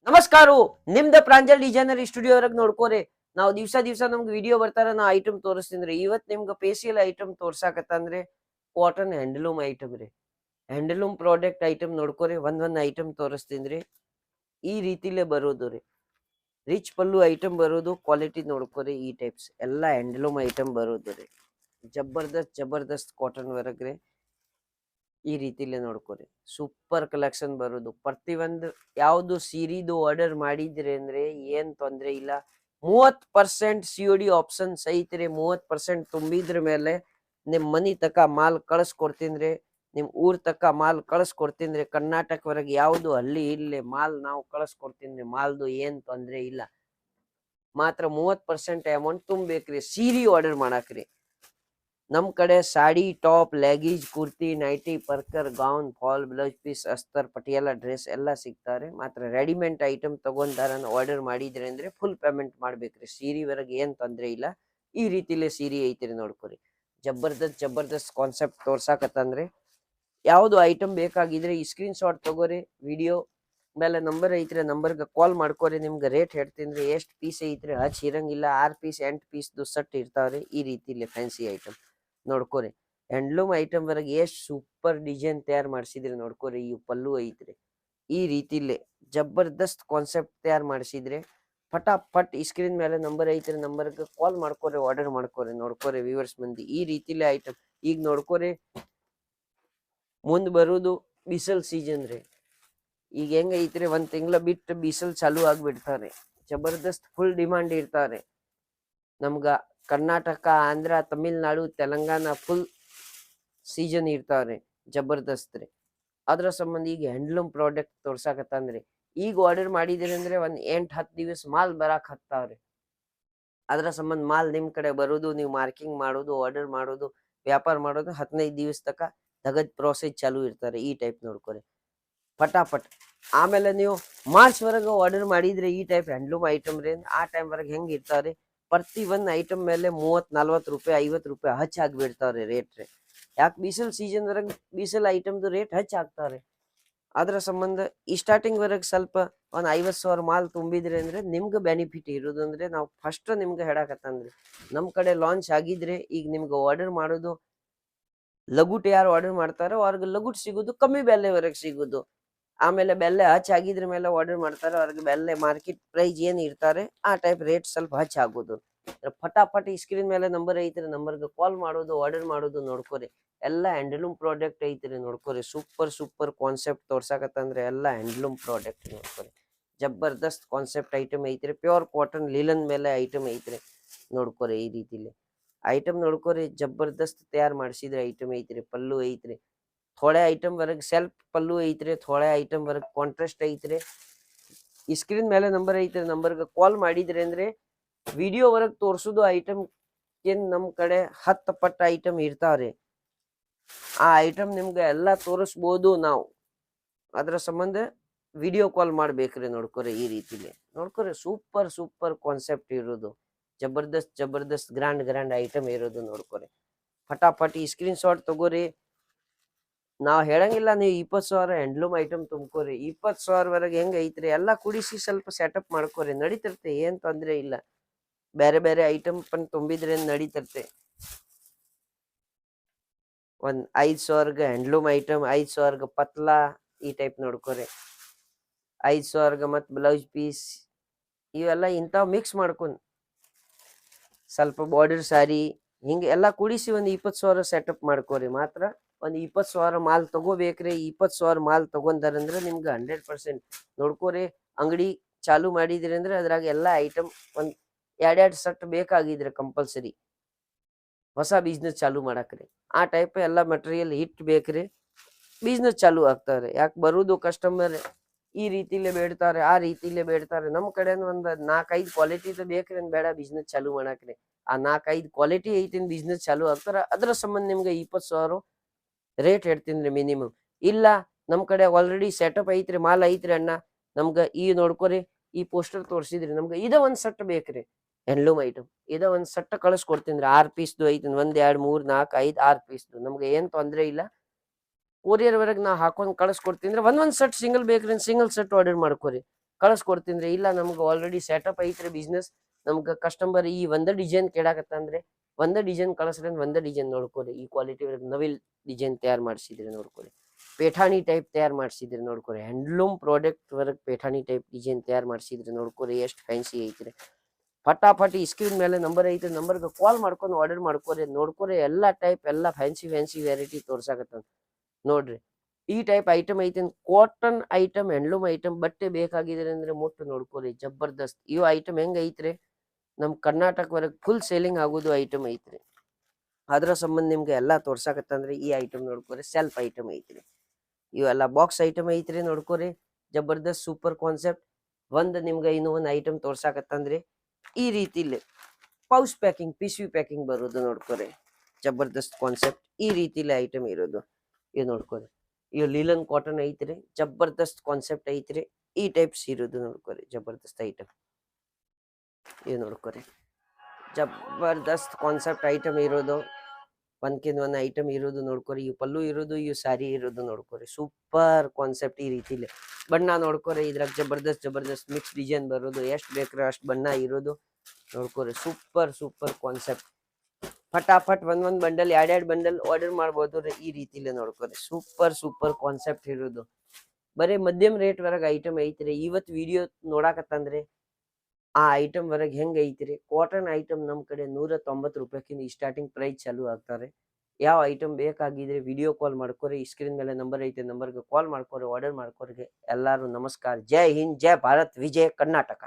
ನಮಸ್ಕಾರ ನಿಮ್ದ Pranjal designer studio ವರೆಗೆ ನೋಡ್ಕೋರಿ ನಾವು ದಿವಸ ನಮ್ಗೆ ವಿಡಿಯೋ ಬರ್ತಾರ ನಾ ಐಟಮ್ ತೋರಿಸ್ತೀನಿ ಇವತ್ ನಿಮ್ಗೆ ಫೇಶಿಯಲ್ ಐಟಮ್ ತೋರ್ಸಾಕತ್ತಂದ್ರೆ ಕಾಟನ್ ಹ್ಯಾಂಡ್ಲೂಮ್ ಐಟಮ್ ರೀ ಹ್ಯಾಂಡ್ಲೂಮ್ ಪ್ರಾಡಕ್ಟ್ ಐಟಮ್ ನೋಡ್ಕೋರಿ ಒಂದ್ ಐಟಮ್ ತೋರಿಸ್ತೀನಿ ಈ ರೀತಿಲೇ ಬರೋದು ರೀ ರಿಚ್ ಪಲ್ಲು ಐಟಮ್ ಬರೋದು ಕ್ವಾಲಿಟಿ ನೋಡ್ಕೋರಿ ಈ ಟೈಪ್ಸ್ ಎಲ್ಲ ಹ್ಯಾಂಡ್ಲೂಮ್ ಐಟಮ್ ಬರೋದು ರೀ ಜಬರ್ದಸ್ತ್ ಕಾಟನ್ ವರ್ಕ್ ರೀ ಈ ರೀತಿಲೇ ನೋಡ್ಕೋರಿ ಸೂಪರ್ ಕಲೆಕ್ಷನ್ ಬರೋದು ಪ್ರತಿಯೊಂದು ಯಾವ್ದು ಸೀರಿದು ಆರ್ಡರ್ ಮಾಡಿದ್ರಿ ಅಂದ್ರೆ ಏನ್ ತೊಂದ್ರೆ ಇಲ್ಲ 30% COD ಆಪ್ಷನ್ ಐತ್ರಿ 30% ತುಂಬಿದ್ರ ಮೇಲೆ ನಿಮ್ ಮನಿ ತಕ ಮಾಲ್ ಕಳಿಸ್ಕೊಡ್ತೀನ್ರಿ ನಿಮ್ ಊರ್ ತಕ ಮಾಲ್ ಕಳಿಸ್ಕೊಡ್ತೀನ್ರಿ ಕರ್ನಾಟಕವರೆಗೆ ಯಾವ್ದು ಹಳ್ಳಿ ಇಲ್ಲೇ ಮಾಲ್ ನಾವು ಕಳಿಸ್ಕೊಡ್ತೀನ್ರಿ ಮಾಲ್ದು ಏನ್ ತೊಂದ್ರೆ ಇಲ್ಲ ಮಾತ್ರ 30% ಅಮೌಂಟ್ ತುಂಬೇಕ್ರಿ ಸೀರಿ ಆರ್ಡರ್ ಮಾಡಾಕ್ರಿ ನಮ್ ಕಡೆ sari top leggings kurti nighty ಪರ್ಕರ್ ಗೌನ್ ಫಾಲ್ ಬ್ಲೌಸ್ ಪೀಸ್ ಅಸ್ತರ್ ಪಟಿಯಾಲ ಡ್ರೆಸ್ ಎಲ್ಲ ಸಿಗ್ತಾರೆ ಮಾತ್ರ ರೆಡಿಮೇಡ್ ಐಟಮ್ ತಗೊಂಡಾರ ಆರ್ಡರ್ ಮಾಡಿದ್ರಿ ಅಂದ್ರೆ ಫುಲ್ ಪೇಮೆಂಟ್ ಮಾಡ್ಬೇಕ್ರಿ ಸೀರೆ ವರೆಗೆ ಏನ್ ತೊಂದ್ರೆ ಇಲ್ಲ ಈ ರೀತಿಲೇ ಸೀರೆ ಐತಿರಿ ನೋಡ್ಕೊರಿ ಜಬರ್ದಸ್ತ್ ಕಾನ್ಸೆಪ್ಟ್ ತೋರ್ಸಾಕತ್ತಂದ್ರೆ ಯಾವ್ದು ಐಟಮ್ ಬೇಕಾಗಿದ್ರೆ ಈ ಸ್ಕ್ರೀನ್ ಶಾಟ್ ತಗೋರಿ ವಿಡಿಯೋ ಮೇಲೆ ನಂಬರ್ ಐತ್ರಿ ನಂಬರ್ಗೆ ಕಾಲ್ ಮಾಡ್ಕೋರಿ ನಿಮ್ಗೆ ರೇಟ್ ಹೇಳ್ತೀನಿ ಎಷ್ಟು ಪೀಸ್ ಐತ್ರಿ ಹಚ್ ಇರಂಗಿಲ್ಲ 6 ಪೀಸ್ 8 ಪೀಸ್ದು ಸಟ್ ಇರ್ತಾವ್ರಿ ಈ ರೀತಿಲಿ ಫ್ಯಾನ್ಸಿ ಐಟಮ್ ನೋಡ್ಕೋರಿ ಹ್ಯಾಂಡ್ಲೂಮ್ ಐಟಮ್ ವರೆಗೆ ಎಷ್ಟು ಸೂಪರ್ ಡಿಸೈನ್ ತಯಾರು ಮಾಡಿಸಿದ್ರಿ ನೋಡ್ಕೋರಿ ಈ ಪಲ್ಲು ಐತ್ರಿ ಈ ರೀತಿಲೇ ಜಬರ್ದಸ್ತ್ ಕಾನ್ಸೆಪ್ಟ್ ತಯಾರು ಮಾಡಿಸಿದ್ರೆ ಫಟಾಫಟ್ ಈ ಸ್ಕ್ರೀನ್ ಮೇಲೆ ನಂಬರ್ ಐತ್ರಿ ನಂಬರ್ಗೆ ಕಾಲ್ ಮಾಡ್ಕೋರಿ ಆರ್ಡರ್ ಮಾಡ್ಕೋರಿ ನೋಡ್ಕೋರಿ ವ್ಯೂವರ್ಸ್ ಮಂದಿ ಈ ರೀತಿಲೇ ಐಟಮ್ ಈಗ ನೋಡ್ಕೋರಿ ಮುಂದ್ ಬರುದು ಬಿಸಲ್ ಸೀಸನ್ ರೀ ಈಗ ಹೆಂಗ ಐತ್ರಿ ಒಂದ್ ತಿಂಗಳ ಬಿಟ್ಟು ಬಿಸಲ್ ಚಾಲು ಆಗ್ಬಿಡ್ತಾರೆ ಜಬರ್ದಸ್ತ್ ಫುಲ್ ಡಿಮಾಂಡ್ ಇರ್ತಾರೆ ನಮ್ಗ ಕರ್ನಾಟಕ ಆಂಧ್ರ ತಮಿಳ್ನಾಡು ತೆಲಂಗಾಣ ಫುಲ್ ಸೀಸನ್ ಇರ್ತಾವ್ರಿ ಜಬರ್ದಸ್ತ್ ರೀ ಅದ್ರ ಸಂಬಂಧ ಈಗ ಹ್ಯಾಂಡ್ಲೂಮ್ ಪ್ರಾಡಕ್ಟ್ ತೋರ್ಸಾಕತ್ತಂದ್ರಿ ಈಗ ಆರ್ಡರ್ ಮಾಡಿದಿರಿ ಅಂದ್ರೆ ಒಂದ್ 8-10 ದಿವಸ ಮಾಲ್ ಬರಾಕ್ ಹತ್ತಾವ್ರಿ ಅದ್ರ ಸಂಬಂಧ ಮಾಲ್ ನಿಮ್ ಕಡೆ ಬರೋದು ನೀವು ಮಾರ್ಕಿಂಗ್ ಮಾಡೋದು ಆರ್ಡರ್ ಮಾಡೋದು ವ್ಯಾಪಾರ ಮಾಡೋದು 15 ದಿವಸ ತಕ ತಗದ್ ಪ್ರೋಸೆಸ್ ಚಾಲು ಇರ್ತಾರೆ ಈ ಟೈಪ್ ನೋಡ್ಕೊರಿ ಫಟಾಫಟ್ ಆಮೇಲೆ ನೀವು ಮಾರ್ಚ್ ವರೆಗೆ ಆರ್ಡರ್ ಮಾಡಿದ್ರೆ ಈ ಟೈಪ್ ಹ್ಯಾಂಡ್ಲೂಮ್ ಐಟಮ್ ರೀ ಆ ಟೈಮ್ ವರೆಗೆ ಹೆಂಗ್ ಇರ್ತಾವ್ರಿ ಪ್ರತಿ ಒಂದ್ ಐಟಮ್ ಮೇಲೆ 30-40 ರೂಪಾಯಿ 50 ರೂಪಾಯಿ ಹಚ್ ಆಗ್ಬಿಡ್ತಾವ್ರಿ ರೇಟ್ ರೀ ಯಾಕೆ ಬಿಸಿಲ್ ಸೀಸನ್ ವರೆಗೆ ಬಿಸಿಲ್ ಐಟಮ್ದು ರೇಟ್ ಹಚ್ ಆಗ್ತಾವ್ರಿ ಅದ್ರ ಸಂಬಂಧ ಈ ಸ್ಟಾರ್ಟಿಂಗ್ ವರೆಗೆ ಸ್ವಲ್ಪ ಒಂದ್ 50,000 ಮಾಲ್ ತುಂಬಿದ್ರಿ ಅಂದ್ರೆ ನಿಮ್ಗೆ ಬೆನಿಫಿಟ್ ಇರೋದು ಅಂದ್ರೆ ನಾವು ಫಸ್ಟ್ ನಿಮ್ಗೆ ಹೇಳಕತ್ತಂದ್ರಿ ನಮ್ ಕಡೆ ಲಾಂಚ್ ಆಗಿದ್ರೆ ಈಗ ನಿಮ್ಗೆ ಆರ್ಡರ್ ಮಾಡೋದು ಲಗುಟ್ ಯಾರು ಆರ್ಡರ್ ಮಾಡ್ತಾರೋ ಅವ್ರಿಗೆ ಲಗುಟ್ ಸಿಗೋದು ಕಮ್ಮಿ ಬೆಲೆವರೆಗೆ ಸಿಗೋದು ಆಮೇಲೆ ಬೆಲೆ ಹಚ್ ಆಗಿದ್ರ ಮೇಲೆ ಆರ್ಡರ್ ಮಾಡ್ತಾರೆ ಅವ್ರಿಗೆ ಬೆಲೆ ಮಾರ್ಕೆಟ್ ಪ್ರೈಸ್ ಏನ್ ಇರ್ತಾರೆ ಆ ಟೈಪ್ ರೇಟ್ ಸ್ವಲ್ಪ ಹಚ್ ಆಗೋದು ಫಟಾಫಟ್ ಈ ಸ್ಕ್ರೀನ್ ಮೇಲೆ ನಂಬರ್ ಐತ್ರಿ ನಂಬರ್ಗೆ ಕಾಲ್ ಮಾಡೋದು ಆರ್ಡರ್ ಮಾಡೋದು ನೋಡ್ಕೋರಿ ಎಲ್ಲ ಹ್ಯಾಂಡ್ಲೂಮ್ ಪ್ರಾಡಕ್ಟ್ ಐತ್ರಿ ನೋಡ್ಕೋರಿ ಸೂಪರ್ ಕಾನ್ಸೆಪ್ಟ್ ತೋರ್ಸಾಕತ್ತಂದ್ರೆ ಎಲ್ಲ ಹ್ಯಾಂಡ್ಲೂಮ್ ಪ್ರಾಡಕ್ಟ್ ನೋಡ್ಕೋರಿ ಜಬರ್ದಸ್ತ್ ಕಾನ್ಸೆಪ್ಟ್ ಐಟಮ್ ಐತ್ರಿ ಪ್ಯೂರ್ ಕಾಟನ್ ಲೀಲನ್ ಮೇಲೆ ಐಟಮ್ ಐತ್ರಿ ನೋಡ್ಕೋರಿ ಈ ರೀತಿಲಿ ಐಟಮ್ ನೋಡ್ಕೋರಿ ಜಬರ್ದಸ್ತ್ ತಯಾರು ಮಾಡಿಸಿದ್ರೆ ಐಟಮ್ ಐತ್ರಿ ಪಲ್ಲು ಐತ್ರಿ ಥೋಡೆ ಐಟಮ್ ವರೆಗೆ ಸೆಲ್ಫ್ ಪಲ್ಲು ಐತ್ರಿ ಥೋಡೆ ಐಟಮ್ ವರೆಗೆ ಕಾಂಟ್ರಾಸ್ಟ್ ಐತ್ರಿ ಈ ಸ್ಕ್ರೀನ್ ಮೇಲೆ ನಂಬರ್ ಐತ್ರಿ ನಂಬರ್ಗೆ ಕಾಲ್ ಮಾಡಿದ್ರಿ ಅಂದ್ರೆ ವಿಡಿಯೋ ವರೆಗೆ ತೋರ್ಸುದು ಐಟಮ್ ಏನ್ ನಮ್ ಕಡೆ 10 ಪಟ್ಟ ಐಟಮ್ ಇರ್ತಾವ್ರಿ ಆ ಐಟಮ್ ನಿಮ್ಗೆ ಎಲ್ಲಾ ತೋರಿಸ್ಬೋದು ನಾವು ಅದ್ರ ಸಂಬಂಧ ವಿಡಿಯೋ ಕಾಲ್ ಮಾಡ್ಬೇಕ್ರಿ ನೋಡ್ಕೊರಿ ಈ ರೀತಿಲಿ ನೋಡ್ಕೊರಿ ಸೂಪರ್ ಕಾನ್ಸೆಪ್ಟ್ ಇರೋದು ಜಬರ್ದಸ್ತ್ ಗ್ರ್ಯಾಂಡ್ ಐಟಮ್ ಇರೋದು ನೋಡ್ಕೊರಿ ಫಟಾಫಟ್ ಈ ಸ್ಕ್ರೀನ್ ಶಾಟ್ ತಗೋರಿ ನಾವ್ ಹೇಳಂಗಿಲ್ಲ ನೀವು 20,000 ಹ್ಯಾಂಡ್ಲೂಮ್ ಐಟಮ್ ತುಂಬ್ಕೋರಿ 20,000 ವರೆಗೆ ಹೆಂಗ್ ಐತ್ರಿ ಎಲ್ಲಾ ಕುಡಿಸಿ ಸ್ವಲ್ಪ ಸೆಟಪ್ ಮಾಡ್ಕೋರಿ ನಡೀತಿರ್ತೆ ಏನ್ ತೊಂದ್ರೆ ಇಲ್ಲ ಬೇರೆ ಐಟಮ್ ತುಂಬಿದ್ರೆ ನಡೀತಿರ್ತೆ ಒಂದ್ 5,000 ಹ್ಯಾಂಡ್ಲೂಮ್ ಐಟಮ್ 5,000 ಪತ್ಲಾ ಈ ಟೈಪ್ ನೋಡ್ಕೋರಿ 5,000 ಮತ್ ಬ್ಲೌಸ್ ಪೀಸ್ ಇವೆಲ್ಲ ಇಂಥವ್ ಮಿಕ್ಸ್ ಮಾಡ್ಕೊಂಡ್ ಸ್ವಲ್ಪ ಬಾರ್ಡರ್ ಸಾರಿ ಹಿಂಗೆ ಎಲ್ಲಾ ಕೂಡಿಸಿ ಒಂದ್ 20,000 ಸೆಟಪ್ ಮಾಡ್ಕೋರಿ ಮಾತ್ರ ಒಂದ್ 20,000 ಮಾಲ್ ತಗೋಬೇಕ್ರಿ 20,000 ಮಾಲ್ ತಗೊಂಡಾರಂದ್ರೆ ನಿಮ್ಗೆ 100% ನೋಡ್ಕೋರಿ ಅಂಗಡಿ ಚಾಲು ಮಾಡಿದ್ರಿ ಅಂದ್ರೆ ಅದ್ರಾಗ ಎಲ್ಲಾ ಐಟಮ್ ಒಂದ್ 2 ಸೆಟ್ ಬೇಕಾಗಿದ್ರೆ ಕಂಪಲ್ಸರಿ ಹೊಸ ಬಿಸ್ನೆಸ್ ಚಾಲು ಮಾಡಕ್ರಿ ಆ ಟೈಪ್ ಎಲ್ಲಾ ಮಟೀರಿಯಲ್ ಹಿಟ್ ಬೇಕ್ರಿ ಬಿಸ್ನೆಸ್ ಚಾಲು ಆಗ್ತಾರೆ ಯಾಕೆ ಬರುದು ಕಸ್ಟಮರ್ ಈ ರೀತಿಲೇ ಬೇಡ್ತಾರೆ ಆ ರೀತಿಲೇ ಬೇಡ್ತಾರೆ ನಮ್ ಕಡೆ ಒಂದ್ 4-5 ಕ್ವಾಲಿಟಿ ಬೇಕ್ರಿ ಬೇಡ ಬಿಸ್ನೆಸ್ ಚಾಲು ಮಾಡಕ್ರಿ ಆ 4-5 ಕ್ವಾಲಿಟಿ ಐತಿನ್ ಬಿಸ್ನೆಸ್ ಚಾಲು ಆಗ್ತಾರ ಅದ್ರ ಸಂಬಂಧ ನಿಮ್ಗೆ 20,000 ರೇಟ್ ಹೇಳ್ತೀನಿ ಮಿನಿಮಮ್ ಇಲ್ಲ ನಮ್ ಕಡೆ ಆಲ್ರೆಡಿ ಸೆಟಪ್ ಐತ್ರಿ ಮಾಲ್ ಐತ್ರಿ ಅಣ್ಣ ನಮ್ಗ ಈ ನೋಡ್ಕೋರಿ ಈ ಪೋಸ್ಟರ್ ತೋರ್ಸಿದ್ರಿ ನಮ್ಗೆ ಇದ ಒಂದ್ ಸೆಟ್ ಬೇಕ್ರಿ ಹ್ಯಾಂಡ್ಲೂಮ್ ಐಟಮ್ ಇದ ಒಂದ್ ಸೆಟ್ ಕಳಿಸ್ಕೊಡ್ತೀನಿ 6 ಪೀಸ್ದು ಐತಿನ್ 1 2 3 4 5 6 ಪೀಸ್ದು ನಮ್ಗೆ ಏನ್ ತೊಂದ್ರೆ ಇಲ್ಲ ಕೊರಿಯರ್ ವರೆಗೆ ನಾ ಹಾಕೊಂಡ್ ಕಳಿಸ್ಕೊಡ್ತೀನಿ ಒಂದ್ ಸೆಟ್ ಸಿಂಗಲ್ ಬೇಕ್ರಿ ಸಿಂಗಲ್ ಸೆಟ್ ಆರ್ಡರ್ ಮಾಡ್ಕೋರಿ ಕಳಿಸ್ಕೊಡ್ತೀನಿ. ಇಲ್ಲ ನಮ್ಗೆ ಆಲ್ರೆಡಿ ಸೆಟಪ್ ಐತ್ರಿ ಬಿಸ್ನೆಸ್, ನಮ್ಗೆ ಕಸ್ಟಮರ್ ಈ ಒಂದ ಡಿಸೈನ್ ಕೇಳಾಕತ್ತಂದ್ರೆ ಒಂದ ಡಿಸೈನ್ ಕಳಿಸ್ರಿ, ಒಂದ ಡಿಸೈನ್ ನೋಡ್ಕೊರಿ. ಈ ಕ್ವಾಲಿಟಿ ನವಿಲ್ ಡಿಸೈನ್ ತಯಾರು ಮಾಡಿಸಿದ್ರಿ ನೋಡ್ಕೊರಿ, ಪೇಠಾಣಿ ಟೈಪ್ ತಯಾರು ಮಾಡಿಸಿದ್ರಿ ನೋಡ್ಕೊರಿ, handloom product work Paithani type design ತಯಾರು ಮಾಡಿಸಿದ್ರಿ ನೋಡ್ಕೊರಿ, ಎಷ್ಟು ಫ್ಯಾನ್ಸಿ ಐತ್ರಿ. ಫಟಾಫಟ್ ಈ ಸ್ಕ್ರೀನ್ ಮೇಲೆ ನಂಬರ್ ಐತೆ, ನಂಬರ್ಗೆ ಕಾಲ್ ಮಾಡ್ಕೊಂಡು ಆರ್ಡರ್ ಮಾಡ್ಕೊರಿ. ನೋಡ್ಕೊರಿ ಎಲ್ಲ ಟೈಪ್ ಎಲ್ಲ ಫ್ಯಾನ್ಸಿ ಫ್ಯಾನ್ಸಿ ವೆರೈಟಿ ತೋರ್ಸಾಕತ್ತ ನೋಡ್ರಿ. ಈ ಟೈಪ್ ಐಟಮ್ ಐತೆ, ಕಾಟನ್ ಐಟಮ್, ಹ್ಯಾಂಡ್ಲೂಮ್ ಐಟಮ್ ಬಟ್ಟೆ ಬೇಕಾಗಿದ್ರೆ ಅಂದ್ರೆ ಮುಟ್ಟು ನೋಡ್ಕೊರಿ, ಜಬರ್ದಸ್ತ್. ಇವು ಐಟಮ್ ಹೆಂಗ್ ಐತ್ರಿ, ನಮ್ ಕರ್ನಾಟಕವರೆಗೆ ಫುಲ್ ಸೇಲಿಂಗ್ ಆಗೋದು ಐಟಮ್ ಐತ್ರಿ. ಅದ್ರ ಸಂಬಂಧ ನಿಮ್ಗೆ ಎಲ್ಲಾ ತೋರ್ಸಾಕತ್ತಂದ್ರೆ ಈ ಐಟಮ್ ನೋಡ್ಕೊರಿ, ಸೆಲ್ಫ್ ಐಟಮ್ ಐತ್ರಿ. ಇವೆಲ್ಲ ಬಾಕ್ಸ್ ಐಟಮ್ ಐತ್ರಿ ನೋಡ್ಕೊರಿ, ಜಬರ್ದಸ್ತ್ ಸೂಪರ್ ಕಾನ್ಸೆಪ್ಟ್. ನಿಮ್ಗೆ ಇನ್ನೂ ಒಂದು ಐಟಮ್ ತೋರ್ಸಾಕತ್ತಂದ್ರಿ ಈ ರೀತಿಲಿ ಪೌಚ್ ಪ್ಯಾಕಿಂಗ್, ಪಿಸ್ವಿ ಪ್ಯಾಕಿಂಗ್ ಬರೋದು ನೋಡ್ಕೊರಿ, ಜಬರ್ದಸ್ತ್ ಕಾನ್ಸೆಪ್ಟ್. ಈ ರೀತಿಲಿ ಐಟಮ್ ಇರೋದು ಇದು ನೋಡ್ಕೊರಿ. ಇವ್ ಲೀಲನ್ ಕಾಟನ್ ಐತ್ರಿ, ಜಬರ್ದಸ್ತ್ ಕಾನ್ಸೆಪ್ಟ್ ಐತ್ರಿ. ಈ ಟೈಪ್ಸ್ ಇರೋದು ನೋಡ್ಕೊರಿ, ಜಬರ್ದಸ್ತ್ ಐಟಮ್ ಇದು ನೋಡ್ಕೊರಿ, ಜಬರ್ದಸ್ತ್ ಕಾನ್ಸೆಪ್ಟ್ ಐಟಮ್ ಇರೋದು. ಒಂದ್ಕಿಂತ ಒಂದ್ ಐಟಮ್ ಇರೋದು ನೋಡ್ಕೊರಿ. ಇವು ಪಲ್ಲು ಇರೋದು, ಇವು ಸ್ಯಾರಿ ಇರೋದು ನೋಡ್ಕೊರಿ, ಸೂಪರ್ ಕಾನ್ಸೆಪ್ಟ್. ಈ ರೀತಿಲಿ ಬಣ್ಣ ನೋಡ್ಕೊರಿ, ಇದ್ರಾಗ ಜಬರ್ದಸ್ತ್ ಮಿಕ್ಸ್ ಡಿಸೈನ್ ಬರೋದು, ಎಷ್ಟು ಬೇಕ್ರೆ ಅಷ್ಟು ಬಣ್ಣ ಇರೋದು ನೋಡ್ಕೊರಿ, ಸೂಪರ್ ಸೂಪರ್ ಕಾನ್ಸೆಪ್ಟ್. ಫಟಾಫಟ್ ಒಂದ್ ಬಂಡಲ್ ಎರಡ್ ಬಂಡಲ್ ಆರ್ಡರ್ ಮಾಡ್ಬೋದು ರೀ. ಈ ರೀತಿಲಿ ನೋಡ್ಕೊರಿ, ಸೂಪರ್ ಸೂಪರ್ ಕಾನ್ಸೆಪ್ಟ್ ಇರೋದು. ಬರೀ ಮಧ್ಯಮ ರೇಟ್ ವರೆಗೆ ಐಟಮ್ ಐತ್ರಿ. ಇವತ್ತು ವಿಡಿಯೋ ನೋಡಾಕತ್ತಂದ್ರೆ ಆ ಐಟಮ್ ವರೆಗೆ ಹೆಂಗ್ ಐತ್ರಿ. ಕಾಟನ್ ಐಟಮ್ ನಮ್ ಕಡೆ 190 ರೂಪಾಯಿಕಿಂತ ಸ್ಟಾರ್ಟಿಂಗ್ ಪ್ರೈಸ್ ಚಾಲು ಆಗ್ತಾರೆ. ಯಾವ ಐಟಮ್ ಬೇಕಾಗಿದ್ರೆ ವಿಡಿಯೋ ಕಾಲ್ ಮಾಡ್ಕೊರಿ. ಸ್ಕ್ರೀನ್ ಮೇಲೆ ನಂಬರ್ ಐತೆ, ನಂಬರ್ಗೆ ಕಾಲ್ ಮಾಡ್ಕೊರಿ, ಆರ್ಡರ್ ಮಾಡ್ಕೊರಿ. ಎಲ್ಲಾರು ನಮಸ್ಕಾರ. ಜೈ ಹಿಂದ್, ಜೈ ಭಾರತ್, ವಿಜಯ ಕರ್ನಾಟಕ.